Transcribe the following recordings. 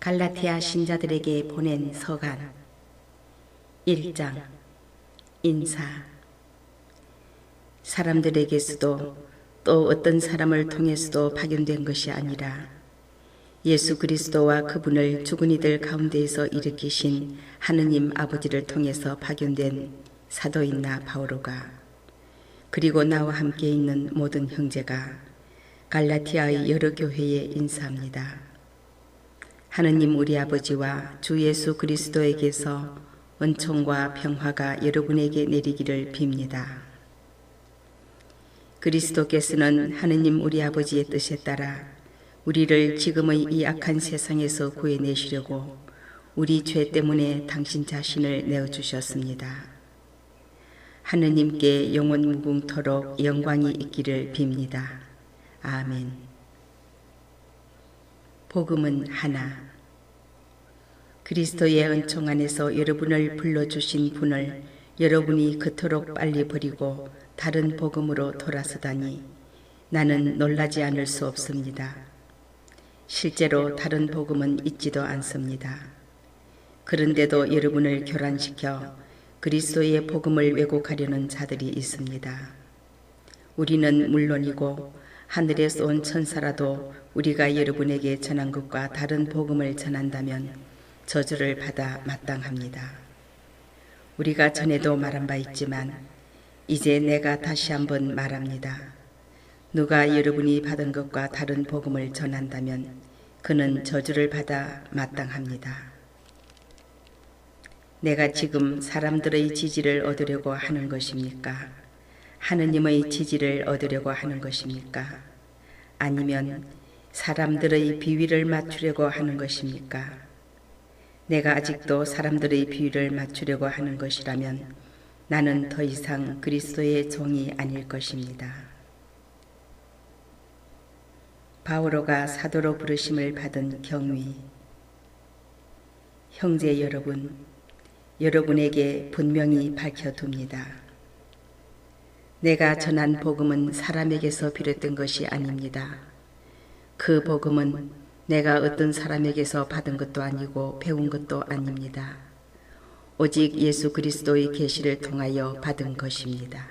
갈라티아 신자들에게 보낸 서간 1장 인사. 사람들에게서도 또 어떤 사람을 통해서도 파견된 것이 아니라 예수 그리스도와 그분을 죽은 이들 가운데에서 일으키신 하느님 아버지를 통해서 파견된 사도인 나 바오로가, 그리고 나와 함께 있는 모든 형제가 갈라티아의 여러 교회에 인사합니다. 하느님 우리 아버지와 주 예수 그리스도에게서 은총과 평화가 여러분에게 내리기를 빕니다. 그리스도께서는 하느님 우리 아버지의 뜻에 따라 우리를 지금의 이 악한 세상에서 구해내시려고 우리 죄 때문에 당신 자신을 내어주셨습니다. 하느님께 영원 무궁토록 영광이 있기를 빕니다. 아멘. 복음은 하나. 그리스도의 은총 안에서 여러분을 불러주신 분을 여러분이 그토록 빨리 버리고 다른 복음으로 돌아서다니 나는 놀라지 않을 수 없습니다. 실제로 다른 복음은 있지도 않습니다. 그런데도 여러분을 교란시켜 그리스도의 복음을 왜곡하려는 자들이 있습니다. 우리는 물론이고 하늘에서 온 천사라도 우리가 여러분에게 전한 것과 다른 복음을 전한다면 저주를 받아 마땅합니다. 우리가 전에도 말한 바 있지만 이제 내가 다시 한번 말합니다. 누가 여러분이 받은 것과 다른 복음을 전한다면 그는 저주를 받아 마땅합니다. 내가 지금 사람들의 지지를 얻으려고 하는 것입니까? 하느님의 지지를 얻으려고 하는 것입니까? 아니면 사람들의 비위를 맞추려고 하는 것입니까? 내가 아직도 사람들의 비위를 맞추려고 하는 것이라면 나는 더 이상 그리스도의 종이 아닐 것입니다. 바오로가 사도로 부르심을 받은 경위. 형제 여러분, 여러분에게 분명히 밝혀둡니다. 내가 전한 복음은 사람에게서 비롯된 것이 아닙니다. 그 복음은 내가 어떤 사람에게서 받은 것도 아니고 배운 것도 아닙니다. 오직 예수 그리스도의 계시를 통하여 받은 것입니다.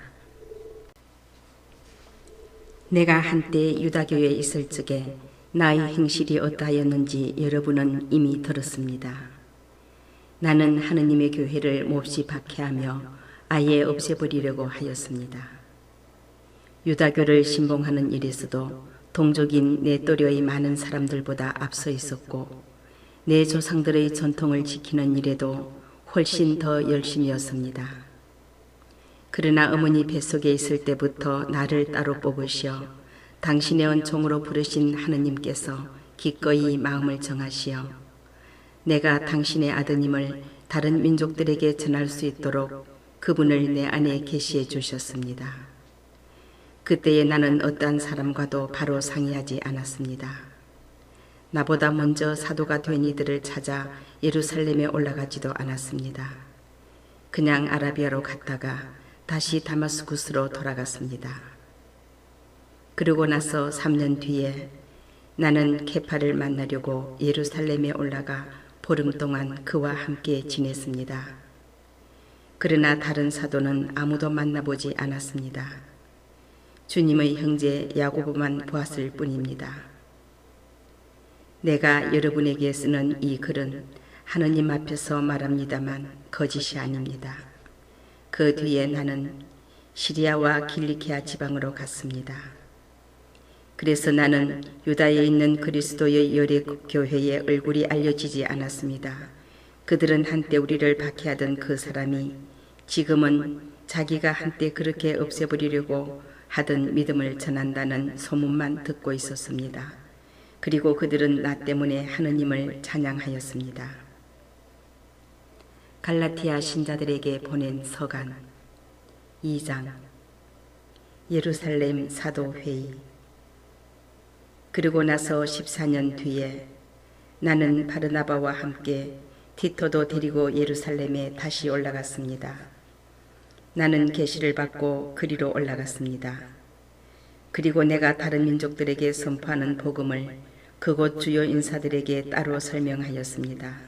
내가 한때 유다교에 있을 적에 나의 행실이 어떠하였는지 여러분은 이미 들었습니다. 나는 하느님의 교회를 몹시 박해하며 아예 없애버리려고 하였습니다. 유다교를 신봉하는 일에서도 동족인 내 또래의 많은 사람들보다 앞서 있었고 내 조상들의 전통을 지키는 일에도 훨씬 더 열심이었습니다. 그러나 어머니 뱃속에 있을 때부터 나를 따로 뽑으시어 당신의 은총으로 부르신 하느님께서 기꺼이 마음을 정하시어 내가 당신의 아드님을 다른 민족들에게 전할 수 있도록 그분을 내 안에 계시해 주셨습니다. 그때에 나는 어떠한 사람과도 바로 상의하지 않았습니다. 나보다 먼저 사도가 된 이들을 찾아 예루살렘에 올라가지도 않았습니다. 그냥 아라비아로 갔다가 다시 다마스쿠스로 돌아갔습니다. 그러고 나서 3년 뒤에 나는 케파를 만나려고 예루살렘에 올라가 보름 동안 그와 함께 지냈습니다. 그러나 다른 사도는 아무도 만나보지 않았습니다. 주님의 형제 야고보만 보았을 뿐입니다. 내가 여러분에게 쓰는 이 글은 하느님 앞에서 말합니다만 거짓이 아닙니다. 그 뒤에 나는 시리아와 길리키아 지방으로 갔습니다. 그래서 나는 유다에 있는 그리스도의 열의 교회의 얼굴이 알려지지 않았습니다. 그들은 한때 우리를 박해하던 그 사람이 지금은 자기가 한때 그렇게 없애버리려고 하던 믿음을 전한다는 소문만 듣고 있었습니다. 그리고 그들은 나 때문에 하느님을 찬양하였습니다. 갈라티아 신자들에게 보낸 서간 2장. 예루살렘 사도회의. 그러고 나서 14년 뒤에 나는 바르나바와 함께 티토도 데리고 예루살렘에 다시 올라갔습니다. 나는 계시를 받고 그리로 올라갔습니다. 그리고 내가 다른 민족들에게 선포하는 복음을 그곳 주요 인사들에게 따로 설명하였습니다.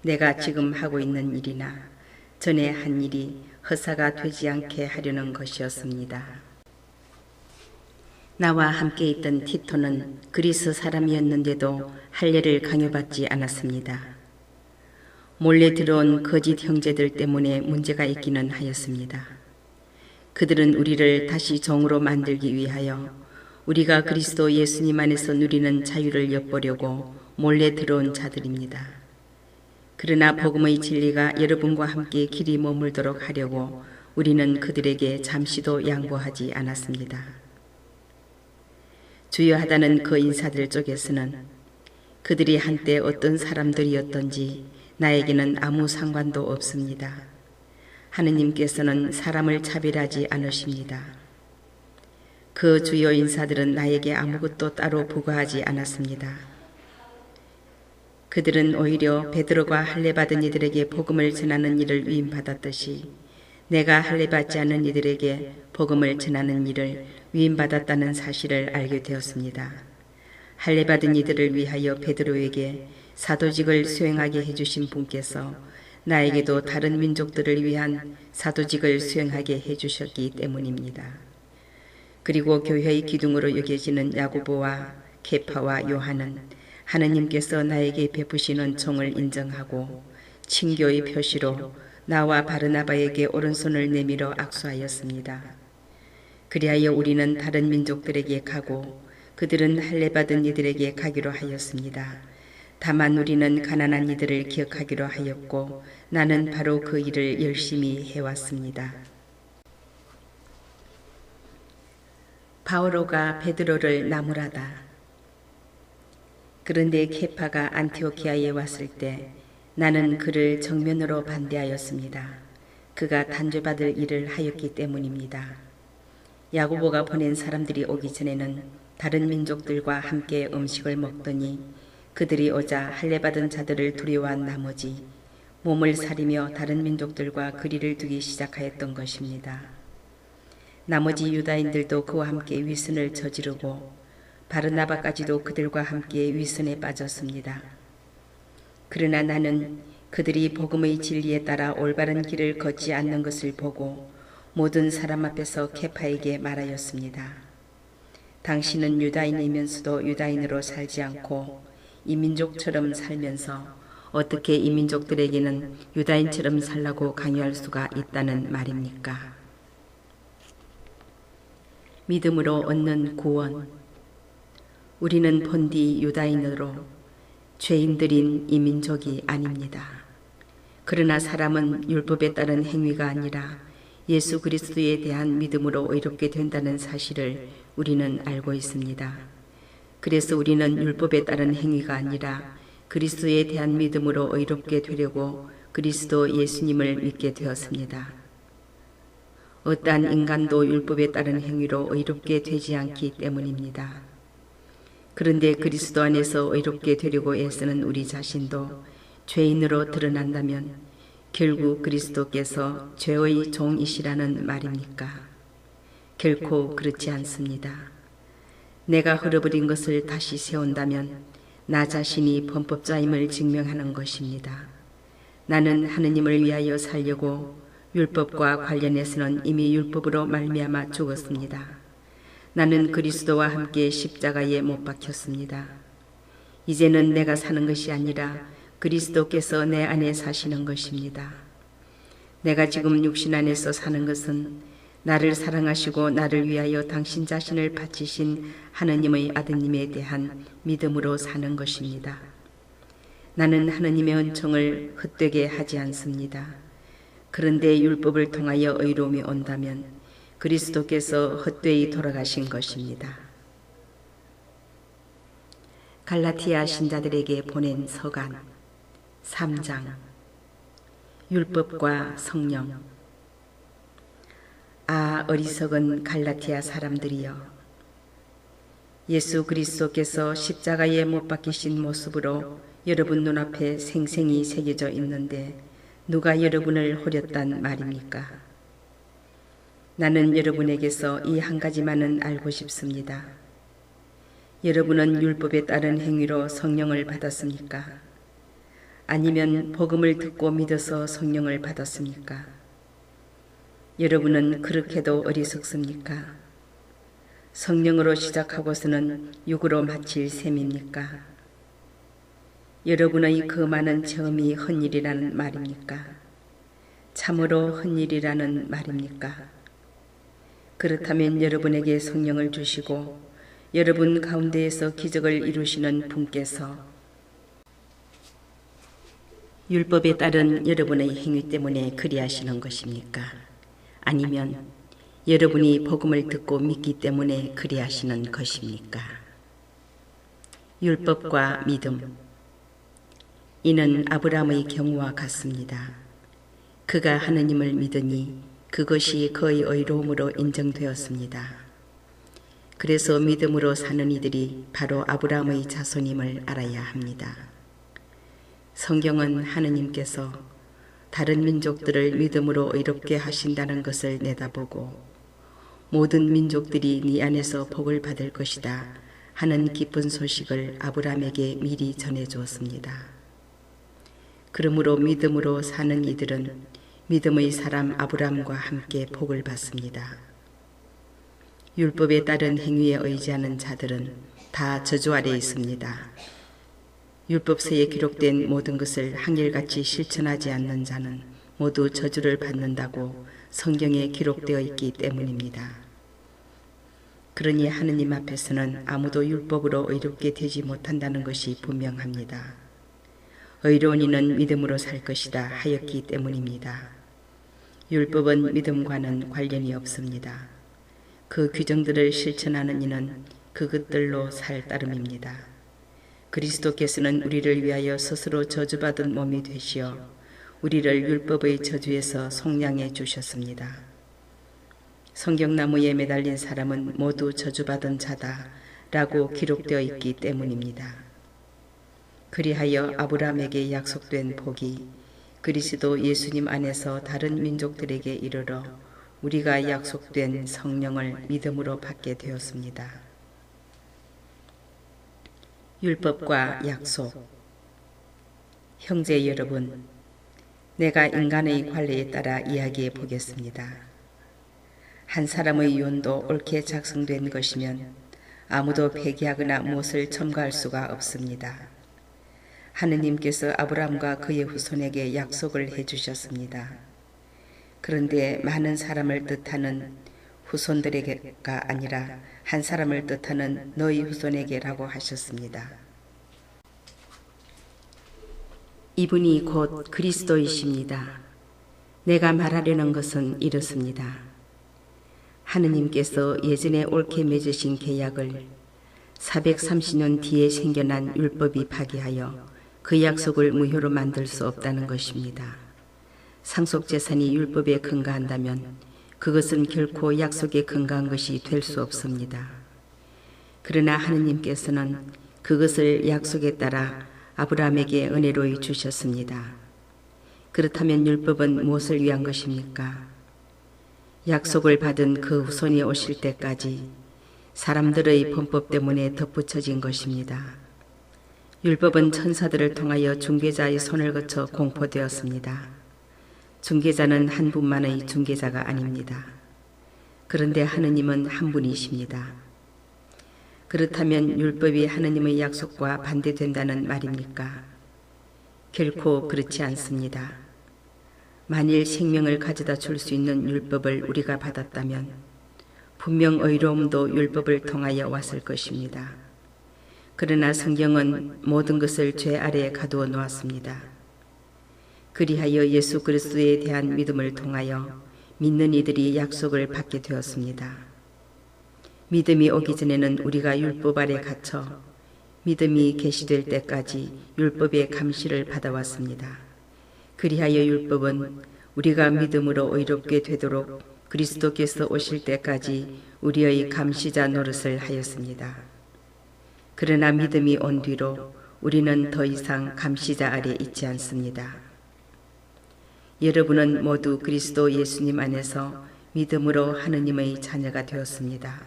내가 지금 하고 있는 일이나 전에 한 일이 허사가 되지 않게 하려는 것이었습니다. 나와 함께 있던 티토는 그리스 사람이었는데도 할례를 강요받지 않았습니다. 몰래 들어온 거짓 형제들 때문에 문제가 있기는 하였습니다. 그들은 우리를 다시 종으로 만들기 위하여 우리가 그리스도 예수님 안에서 누리는 자유를 엿보려고 몰래 들어온 자들입니다. 그러나 복음의 진리가 여러분과 함께 길이 머물도록 하려고 우리는 그들에게 잠시도 양보하지 않았습니다. 주요하다는 그 인사들 쪽에서는 그들이 한때 어떤 사람들이었던지 나에게는 아무 상관도 없습니다. 하느님께서는 사람을 차별하지 않으십니다. 그 주요 인사들은 나에게 아무것도 따로 부과하지 않았습니다. 그들은 오히려 베드로가 할례받은 이들에게 복음을 전하는 일을 위임받았듯이 내가 할례받지 않은 이들에게 복음을 전하는 일을 위임받았다는 사실을 알게 되었습니다. 할례받은 이들을 위하여 베드로에게 사도직을 수행하게 해주신 분께서 나에게도 다른 민족들을 위한 사도직을 수행하게 해주셨기 때문입니다. 그리고 교회의 기둥으로 여겨지는 야고보와 케파와 요한은 하느님께서 나에게 베푸시는 종을 인정하고 친교의 표시로 나와 바르나바에게 오른손을 내밀어 악수하였습니다. 그리하여 우리는 다른 민족들에게 가고 그들은 할례받은 이들에게 가기로 하였습니다. 다만 우리는 가난한 이들을 기억하기로 하였고 나는 바로 그 일을 열심히 해왔습니다. 바오로가 베드로를 나무라다. 그런데 케파가 안티오키아에 왔을 때 나는 그를 정면으로 반대하였습니다. 그가 단죄받을 일을 하였기 때문입니다. 야고보가 보낸 사람들이 오기 전에는 다른 민족들과 함께 음식을 먹더니 그들이 오자 할례받은 자들을 두려워한 나머지 몸을 사리며 다른 민족들과 거리를 두기 시작하였던 것입니다. 나머지 유다인들도 그와 함께 위선을 저지르고 바르나바까지도 그들과 함께 위선에 빠졌습니다. 그러나 나는 그들이 복음의 진리에 따라 올바른 길을 걷지 않는 것을 보고 모든 사람 앞에서 케파에게 말하였습니다. 당신은 유다인이면서도 유다인으로 살지 않고 이민족처럼 살면서 어떻게 이민족들에게는 유다인처럼 살라고 강요할 수가 있다는 말입니까? 믿음으로 얻는 구원. 우리는 본디 유다인으로 죄인들인 이민족이 아닙니다. 그러나 사람은 율법에 따른 행위가 아니라 예수 그리스도에 대한 믿음으로 의롭게 된다는 사실을 우리는 알고 있습니다. 그래서 우리는 율법에 따른 행위가 아니라 그리스도에 대한 믿음으로 의롭게 되려고 그리스도 예수님을 믿게 되었습니다. 어떠한 인간도 율법에 따른 행위로 의롭게 되지 않기 때문입니다. 그런데 그리스도 안에서 의롭게 되려고 애쓰는 우리 자신도 죄인으로 드러난다면 결국 그리스도께서 죄의 종이시라는 말입니까? 결코 그렇지 않습니다. 내가 흘러버린 것을 다시 세운다면 나 자신이 범법자임을 증명하는 것입니다. 나는 하느님을 위하여 살려고 율법과 관련해서는 이미 율법으로 말미암아 죽었습니다. 나는 그리스도와 함께 십자가에 못 박혔습니다. 이제는 내가 사는 것이 아니라 그리스도께서 내 안에 사시는 것입니다. 내가 지금 육신 안에서 사는 것은 나를 사랑하시고 나를 위하여 당신 자신을 바치신 하느님의 아드님에 대한 믿음으로 사는 것입니다. 나는 하느님의 은총을 헛되게 하지 않습니다. 그런데 율법을 통하여 의로움이 온다면 그리스도께서 헛되이 돌아가신 것입니다. 갈라티아 신자들에게 보낸 서간 3장. 율법과 성령. 아, 어리석은 갈라티아 사람들이여, 예수 그리스도께서 십자가에 못 박히신 모습으로 여러분 눈앞에 생생히 새겨져 있는데 누가 여러분을 호렸단 말입니까? 나는 여러분에게서 이 한 가지만은 알고 싶습니다. 여러분은 율법에 따른 행위로 성령을 받았습니까? 아니면 복음을 듣고 믿어서 성령을 받았습니까? 여러분은 그렇게도 어리석습니까? 성령으로 시작하고서는 육으로 마칠 셈입니까? 여러분의 그 많은 체험이 헛일이라는 말입니까? 참으로 헛일이라는 말입니까? 그렇다면 여러분에게 성령을 주시고 여러분 가운데에서 기적을 이루시는 분께서 율법에 따른 여러분의 행위 때문에 그리하시는 것입니까? 아니면 여러분이 복음을 듣고 믿기 때문에 그리하시는 것입니까? 율법과 믿음. 이는 아브라함의 경우와 같습니다. 그가 하느님을 믿으니 그것이 그의 의로움으로 인정되었습니다. 그래서 믿음으로 사는 이들이 바로 아브라함의 자손임을 알아야 합니다. 성경은 하느님께서 다른 민족들을 믿음으로 의롭게 하신다는 것을 내다보고 모든 민족들이 네 안에서 복을 받을 것이다 하는 기쁜 소식을 아브라함에게 미리 전해주었습니다. 그러므로 믿음으로 사는 이들은 믿음의 사람 아브라함과 함께 복을 받습니다. 율법에 따른 행위에 의지하는 자들은 다 저주 아래 있습니다. 율법서에 기록된 모든 것을 한결같이 실천하지 않는 자는 모두 저주를 받는다고 성경에 기록되어 있기 때문입니다. 그러니 하느님 앞에서는 아무도 율법으로 의롭게 되지 못한다는 것이 분명합니다. 의로운 이는 믿음으로 살 것이다 하였기 때문입니다. 율법은 믿음과는 관련이 없습니다. 그 규정들을 실천하는 이는 그것들로 살 따름입니다. 그리스도께서는 우리를 위하여 스스로 저주받은 몸이 되시어 우리를 율법의 저주에서 속량해 주셨습니다. 성경나무에 매달린 사람은 모두 저주받은 자다 라고 기록되어 있기 때문입니다. 그리하여 아브라함에게 약속된 복이 그리스도 예수님 안에서 다른 민족들에게 이르러 우리가 약속된 성령을 믿음으로 받게 되었습니다. 율법과 약속. 형제 여러분, 내가 인간의 관례에 따라 이야기해 보겠습니다. 한 사람의 유언도 옳게 작성된 것이면 아무도 폐기하거나 무엇을 첨가할 수가 없습니다. 하느님께서 아브라함과 그의 후손에게 약속을 해주셨습니다. 그런데 많은 사람을 뜻하는 후손들에게가 아니라 한 사람을 뜻하는 너희 후손에게라고 하셨습니다. 이분이 곧 그리스도이십니다. 내가 말하려는 것은 이렇습니다. 하느님께서 예전에 옳게 맺으신 계약을 430년 뒤에 생겨난 율법이 파기하여 그 약속을 무효로 만들 수 없다는 것입니다. 상속재산이 율법에 근거한다면 그것은 결코 약속에 근거한 것이 될 수 없습니다. 그러나 하느님께서는 그것을 약속에 따라 아브라함에게 은혜로 주셨습니다. 그렇다면 율법은 무엇을 위한 것입니까? 약속을 받은 그 후손이 오실 때까지 사람들의 범법 때문에 덧붙여진 것입니다. 율법은 천사들을 통하여 중개자의 손을 거쳐 공포되었습니다. 중개자는 한 분만의 중개자가 아닙니다. 그런데 하느님은 한 분이십니다. 그렇다면 율법이 하느님의 약속과 반대된다는 말입니까? 결코 그렇지 않습니다. 만일 생명을 가져다 줄 수 있는 율법을 우리가 받았다면 분명 의로움도 율법을 통하여 왔을 것입니다. 그러나 성경은 모든 것을 죄 아래에 가두어 놓았습니다. 그리하여 예수 그리스도에 대한 믿음을 통하여 믿는 이들이 약속을 받게 되었습니다. 믿음이 오기 전에는 우리가 율법 아래 갇혀 믿음이 계시될 때까지 율법의 감시를 받아왔습니다. 그리하여 율법은 우리가 믿음으로 의롭게 되도록 그리스도께서 오실 때까지 우리의 감시자 노릇을 하였습니다. 그러나 믿음이 온 뒤로 우리는 더 이상 감시자 아래 있지 않습니다. 여러분은 모두 그리스도 예수님 안에서 믿음으로 하느님의 자녀가 되었습니다.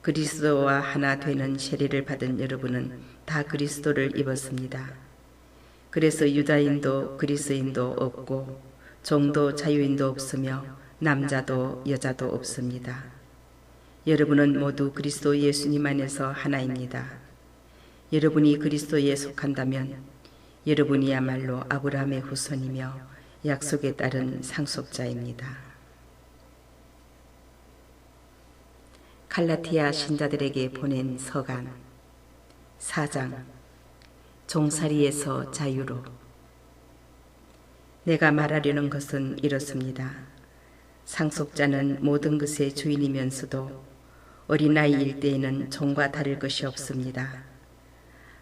그리스도와 하나 되는 세례를 받은 여러분은 다 그리스도를 입었습니다. 그래서 유다인도 그리스인도 없고 종도 자유인도 없으며 남자도 여자도 없습니다. 여러분은 모두 그리스도 예수님 안에서 하나입니다. 여러분이 그리스도에 속한다면 여러분이야말로 아브라함의 후손이며 약속에 따른 상속자입니다. 갈라티아 신자들에게 보낸 서간 4장 종살이에서 자유로. 내가 말하려는 것은 이렇습니다. 상속자는 모든 것의 주인이면서도 어린아이일 때에는 종과 다를 것이 없습니다.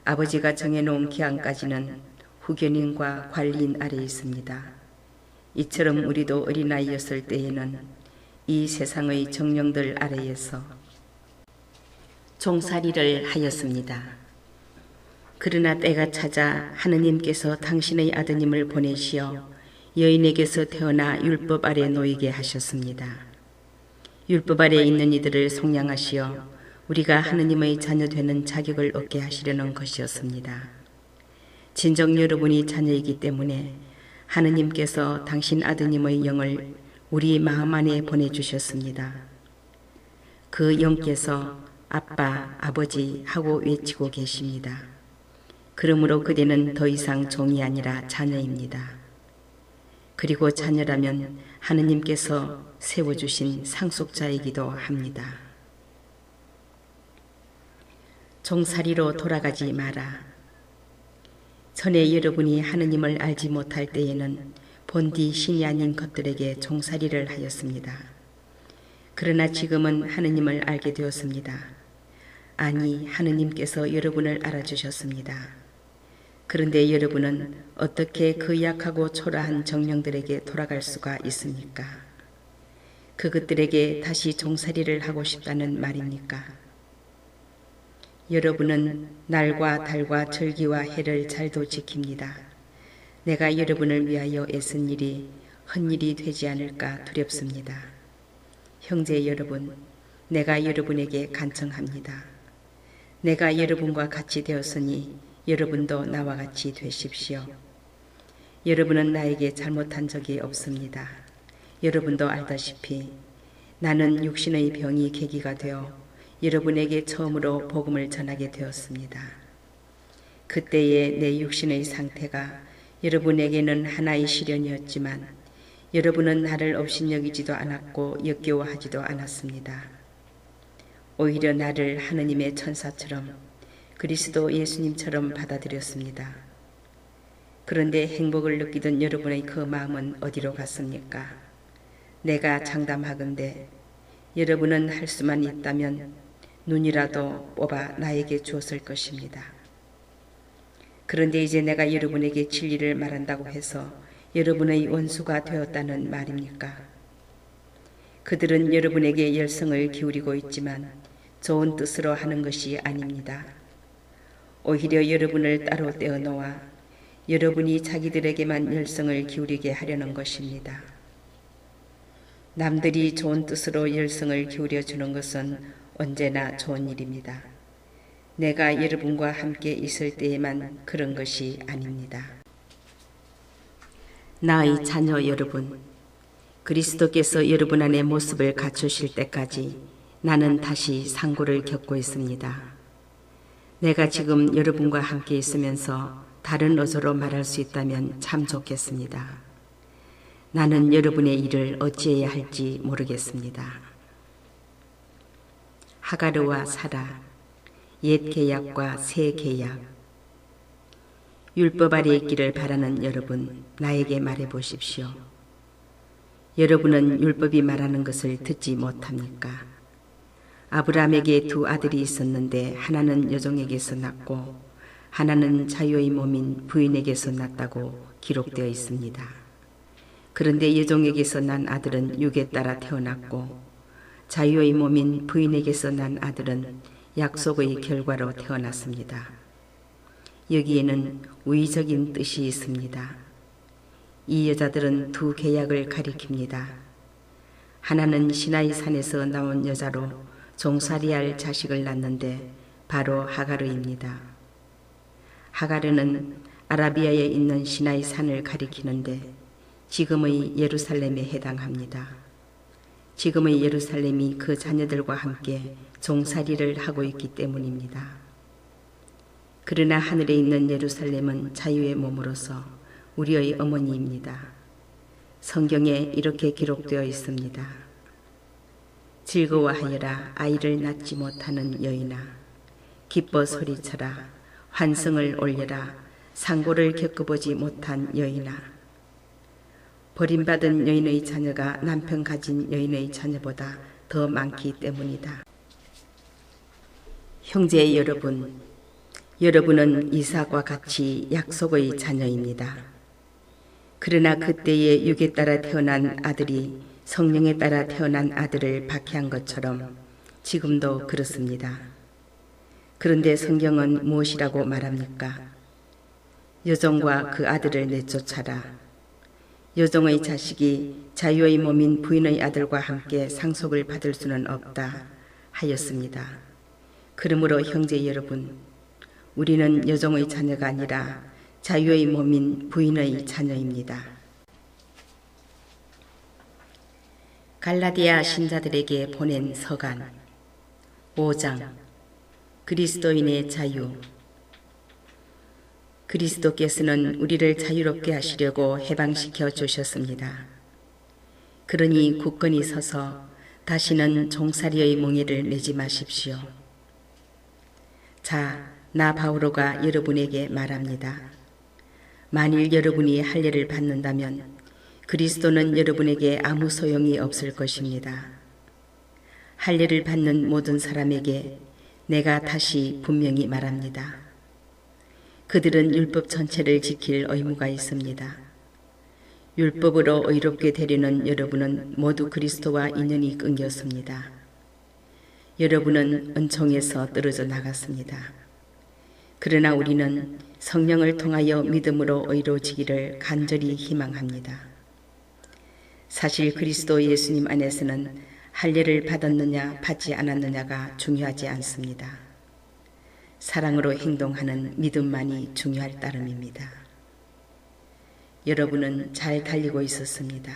아버지가 정해놓은 기한까지는 후견인과 관리인 아래에 있습니다. 이처럼 우리도 어린아이였을 때에는 이 세상의 정령들 아래에서 종살이를 하였습니다. 그러나 때가 찾아 하느님께서 당신의 아드님을 보내시어 여인에게서 태어나 율법 아래 놓이게 하셨습니다. 율법 아래 있는 이들을 속량하시어 우리가 하느님의 자녀 되는 자격을 얻게 하시려는 것이었습니다. 진정 여러분이 자녀이기 때문에 하느님께서 당신 아드님의 영을 우리 마음 안에 보내주셨습니다. 그 영께서 아빠, 아버지 하고 외치고 계십니다. 그러므로 그대는 더 이상 종이 아니라 자녀입니다. 그리고 자녀라면 하느님께서 세워주신 상속자이기도 합니다. 종살이로 돌아가지 마라. 전에 여러분이 하느님을 알지 못할 때에는 본디 신이 아닌 것들에게 종살이를 하였습니다. 그러나 지금은 하느님을 알게 되었습니다. 아니, 하느님께서 여러분을 알아주셨습니다. 그런데 여러분은 어떻게 그 약하고 초라한 정령들에게 돌아갈 수가 있습니까? 그것들에게 다시 종살이를 하고 싶다는 말입니까? 여러분은 날과 달과 절기와 해를 잘도 지킵니다. 내가 여러분을 위하여 애쓴 일이 헛일이 되지 않을까 두렵습니다. 형제 여러분, 내가 여러분에게 간청합니다. 내가 여러분과 같이 되었으니 여러분도 나와 같이 되십시오. 여러분은 나에게 잘못한 적이 없습니다. 여러분도 알다시피 나는 육신의 병이 계기가 되어 여러분에게 처음으로 복음을 전하게 되었습니다. 그때의 내 육신의 상태가 여러분에게는 하나의 시련이었지만 여러분은 나를 업신여기지도 않았고 역겨워하지도 않았습니다. 오히려 나를 하느님의 천사처럼 그리스도 예수님처럼 받아들였습니다. 그런데 행복을 느끼던 여러분의 그 마음은 어디로 갔습니까? 내가 장담하건대 여러분은 할 수만 있다면 눈이라도 뽑아 나에게 주었을 것입니다. 그런데 이제 내가 여러분에게 진리를 말한다고 해서 여러분의 원수가 되었다는 말입니까? 그들은 여러분에게 열성을 기울이고 있지만 좋은 뜻으로 하는 것이 아닙니다. 오히려 여러분을 따로 떼어놓아 여러분이 자기들에게만 열성을 기울이게 하려는 것입니다. 남들이 좋은 뜻으로 열성을 기울여 주는 것은 언제나 좋은 일입니다. 내가 여러분과 함께 있을 때에만 그런 것이 아닙니다. 나의 자녀 여러분, 그리스도께서 여러분 안에 모습을 갖추실 때까지 나는 다시 상고를 겪고 있습니다. 내가 지금 여러분과 함께 있으면서 다른 어조로 말할 수 있다면 참 좋겠습니다. 나는 여러분의 일을 어찌해야 할지 모르겠습니다. 하가르와 사라, 옛 계약과 새 계약. 율법 아래 있기를 바라는 여러분, 나에게 말해 보십시오. 여러분은 율법이 말하는 것을 듣지 못합니까? 아브라함에게 두 아들이 있었는데 하나는 여종에게서 났고 하나는 자유의 몸인 부인에게서 났다고 기록되어 있습니다. 그런데 여종에게서 난 아들은 육에 따라 태어났고 자유의 몸인 부인에게서 난 아들은 약속의 결과로 태어났습니다. 여기에는 우의적인 뜻이 있습니다. 이 여자들은 두 계약을 가리킵니다. 하나는 시나이 산에서 나온 여자로 종살이할 자식을 낳는데 바로 하가르입니다. 하가르는 아라비아에 있는 시나이 산을 가리키는데 지금의 예루살렘에 해당합니다. 지금의 예루살렘이 그 자녀들과 함께 종살이를 하고 있기 때문입니다. 그러나 하늘에 있는 예루살렘은 자유의 몸으로서 우리의 어머니입니다. 성경에 이렇게 기록되어 있습니다. 즐거워하여라 아이를 낳지 못하는 여인아, 기뻐 소리쳐라 환성을 올려라 상고를 겪어보지 못한 여인아. 버림받은 여인의 자녀가 남편 가진 여인의 자녀보다 더 많기 때문이다. 형제 여러분, 여러분은 이삭과 같이 약속의 자녀입니다. 그러나 그때의 육에 따라 태어난 아들이 성령에 따라 태어난 아들을 박해한 것처럼 지금도 그렇습니다. 그런데 성경은 무엇이라고 말합니까? 여종과 그 아들을 내쫓아라. 여종의 자식이 자유의 몸인 부인의 아들과 함께 상속을 받을 수는 없다 하였습니다. 그러므로 형제 여러분, 우리는 여종의 자녀가 아니라 자유의 몸인 부인의 자녀입니다. 갈라디아 신자들에게 보낸 서간 5장 그리스도인의 자유. 그리스도께서는 우리를 자유롭게 하시려고 해방시켜 주셨습니다. 그러니 굳건히 서서 다시는 종살이의 몽해를 내지 마십시오. 자, 나 바오로가 여러분에게 말합니다. 만일 여러분이 할례를 받는다면 그리스도는 여러분에게 아무 소용이 없을 것입니다. 할례를 받는 모든 사람에게 내가 다시 분명히 말합니다. 그들은 율법 전체를 지킬 의무가 있습니다. 율법으로 의롭게 되려는 여러분은 모두 그리스도와 인연이 끊겼습니다. 여러분은 은총에서 떨어져 나갔습니다. 그러나 우리는 성령을 통하여 믿음으로 의로워지기를 간절히 희망합니다. 사실 그리스도 예수님 안에서는 할례를 받았느냐 받지 않았느냐가 중요하지 않습니다. 사랑으로 행동하는 믿음만이 중요할 따름입니다. 여러분은 잘 달리고 있었습니다.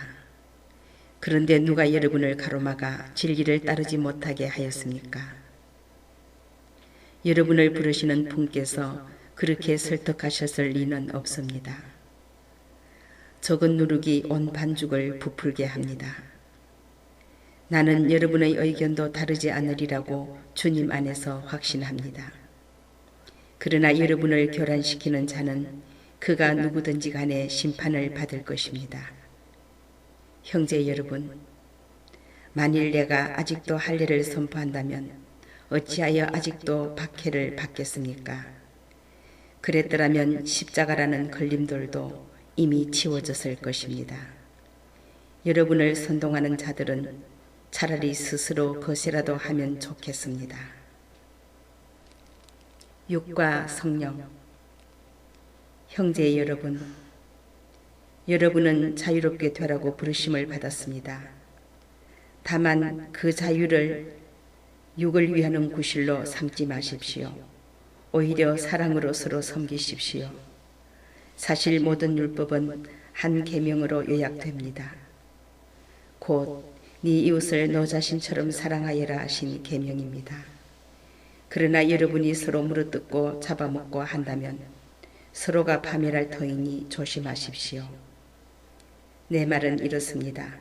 그런데 누가 여러분을 가로막아 진리를 따르지 못하게 하였습니까? 여러분을 부르시는 분께서 그렇게 설득하셨을 리는 없습니다. 적은 누룩이 온 반죽을 부풀게 합니다. 나는 여러분의 의견도 다르지 않으리라고 주님 안에서 확신합니다. 그러나 여러분을 교란시키는 자는 그가 누구든지 간에 심판을 받을 것입니다. 형제 여러분, 만일 내가 아직도 할례를 선포한다면 어찌하여 아직도 박해를 받겠습니까? 그랬더라면 십자가라는 걸림돌도 이미 치워졌을 것입니다. 여러분을 선동하는 자들은 차라리 스스로 거세라도 하면 좋겠습니다. 육과 성령. 형제 여러분, 여러분은 자유롭게 되라고 부르심을 받았습니다. 다만 그 자유를 육을 위하는 구실로 삼지 마십시오. 오히려 사랑으로 서로 섬기십시오. 사실 모든 율법은 한 계명으로 요약됩니다. 곧 네 이웃을 너 자신처럼 사랑하여라 하신 계명입니다. 그러나 여러분이 서로 물어뜯고 잡아먹고 한다면 서로가 파멸할 터이니 조심하십시오. 내 말은 이렇습니다.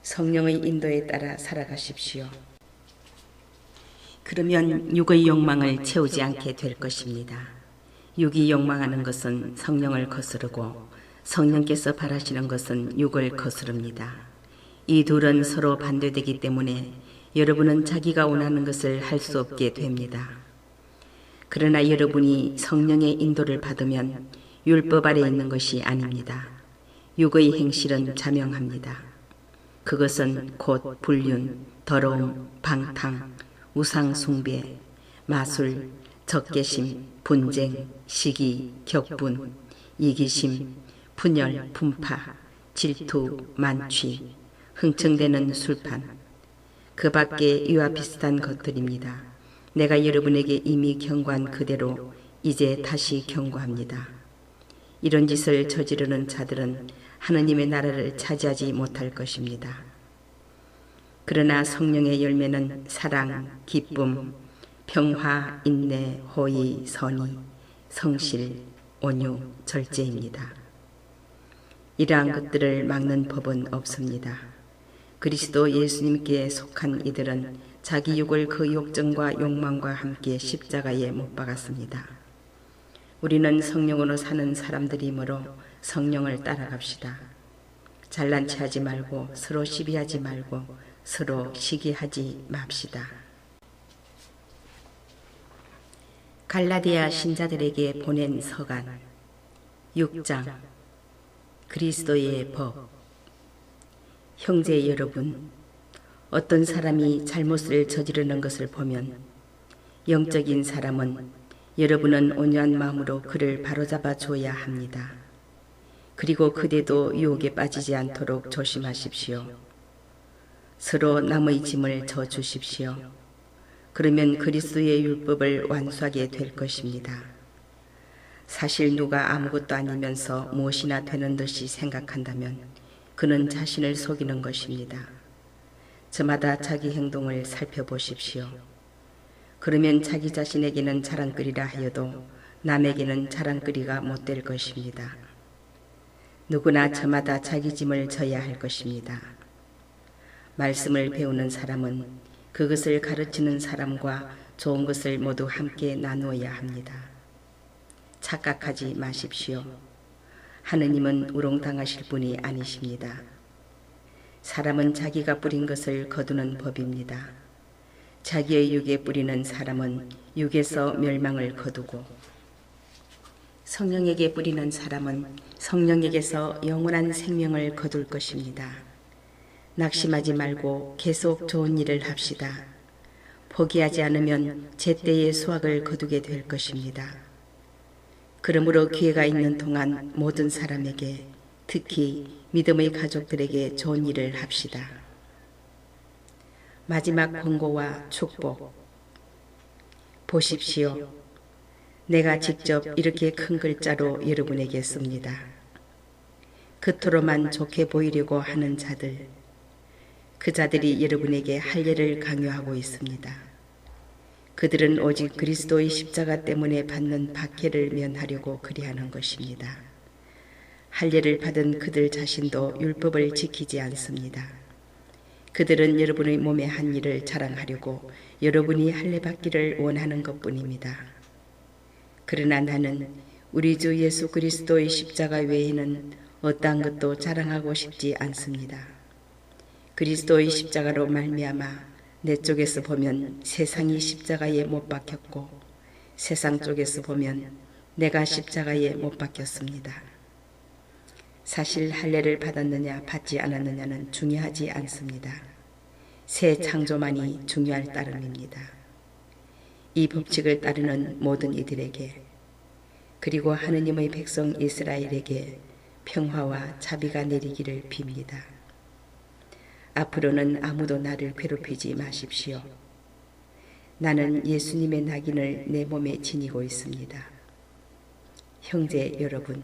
성령의 인도에 따라 살아가십시오. 그러면 육의 욕망을 채우지 않게 될 것입니다. 육이 욕망하는 것은 성령을 거스르고 성령께서 바라시는 것은 육을 거스릅니다. 이 둘은 서로 반대되기 때문에 여러분은 자기가 원하는 것을 할 수 없게 됩니다. 그러나 여러분이 성령의 인도를 받으면 율법 아래 있는 것이 아닙니다. 육의 행실은 자명합니다. 그것은 곧 불륜, 더러움, 방탕, 우상숭배, 마술, 적개심, 분쟁, 시기, 격분, 이기심, 분열, 분파, 질투, 만취, 흥청대는 술판, 그 밖에 이와 비슷한 것들입니다. 내가 여러분에게 이미 경고한 그대로 이제 다시 경고합니다. 이런 짓을 저지르는 자들은 하느님의 나라를 차지하지 못할 것입니다. 그러나 성령의 열매는 사랑, 기쁨, 평화, 인내, 호의, 선의, 성실, 온유, 절제입니다. 이러한 것들을 막는 법은 없습니다. 그리스도 예수님께 속한 이들은 자기 육을 그 욕정과 욕망과 함께 십자가에 못 박았습니다. 우리는 성령으로 사는 사람들이므로 성령을 따라갑시다. 잘난 체하지 말고 서로 시비하지 말고 서로 시기하지 맙시다. 갈라디아 신자들에게 보낸 서간 6장 그리스도의 법. 형제 여러분, 어떤 사람이 잘못을 저지르는 것을 보면 영적인 사람은 여러분은 온유한 마음으로 그를 바로잡아 줘야 합니다. 그리고 그대도 유혹에 빠지지 않도록 조심하십시오. 서로 남의 짐을 져주십시오. 그러면 그리스도의 율법을 완수하게 될 것입니다. 사실 누가 아무것도 아니면서 무엇이나 되는 듯이 생각한다면 그는 자신을 속이는 것입니다. 저마다 자기 행동을 살펴보십시오. 그러면 자기 자신에게는 자랑거리라 하여도 남에게는 자랑거리가 못 될 것입니다. 누구나 저마다 자기 짐을 져야 할 것입니다. 말씀을 배우는 사람은 그것을 가르치는 사람과 좋은 것을 모두 함께 나누어야 합니다. 착각하지 마십시오. 하느님은 우롱당하실 분이 아니십니다. 사람은 자기가 뿌린 것을 거두는 법입니다. 자기의 육에 뿌리는 사람은 육에서 멸망을 거두고 성령에게 뿌리는 사람은 성령에게서 영원한 생명을 거둘 것입니다. 낙심하지 말고 계속 좋은 일을 합시다. 포기하지 않으면 제때의 수확을 거두게 될 것입니다. 그러므로 기회가 있는 동안 모든 사람에게, 특히 믿음의 가족들에게 좋은 일을 합시다. 마지막 권고와 축복. 보십시오. 내가 직접 이렇게 큰 글자로 여러분에게 씁니다. 겉으로만 좋게 보이려고 하는 자들, 그 자들이 여러분에게 할례를 강요하고 있습니다. 그들은 오직 그리스도의 십자가 때문에 받는 박해를 면하려고 그리하는 것입니다. 할례를 받은 그들 자신도 율법을 지키지 않습니다. 그들은 여러분의 몸에 한 일을 자랑하려고 여러분이 할례 받기를 원하는 것뿐입니다. 그러나 나는 우리 주 예수 그리스도의 십자가 외에는 어떠한 것도 자랑하고 싶지 않습니다. 그리스도의 십자가로 말미암아 내 쪽에서 보면 세상이 십자가에 못 박혔고 세상 쪽에서 보면 내가 십자가에 못 박혔습니다. 사실 할례를 받았느냐 받지 않았느냐는 중요하지 않습니다. 새 창조만이 중요할 따름입니다. 이 법칙을 따르는 모든 이들에게, 그리고 하느님의 백성 이스라엘에게 평화와 자비가 내리기를 빕니다. 앞으로는 아무도 나를 괴롭히지 마십시오. 나는 예수님의 낙인을 내 몸에 지니고 있습니다. 형제 여러분,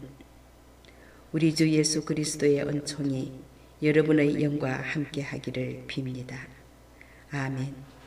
우리 주 예수 그리스도의 은총이 여러분의 영과 함께 하기를 빕니다. 아멘.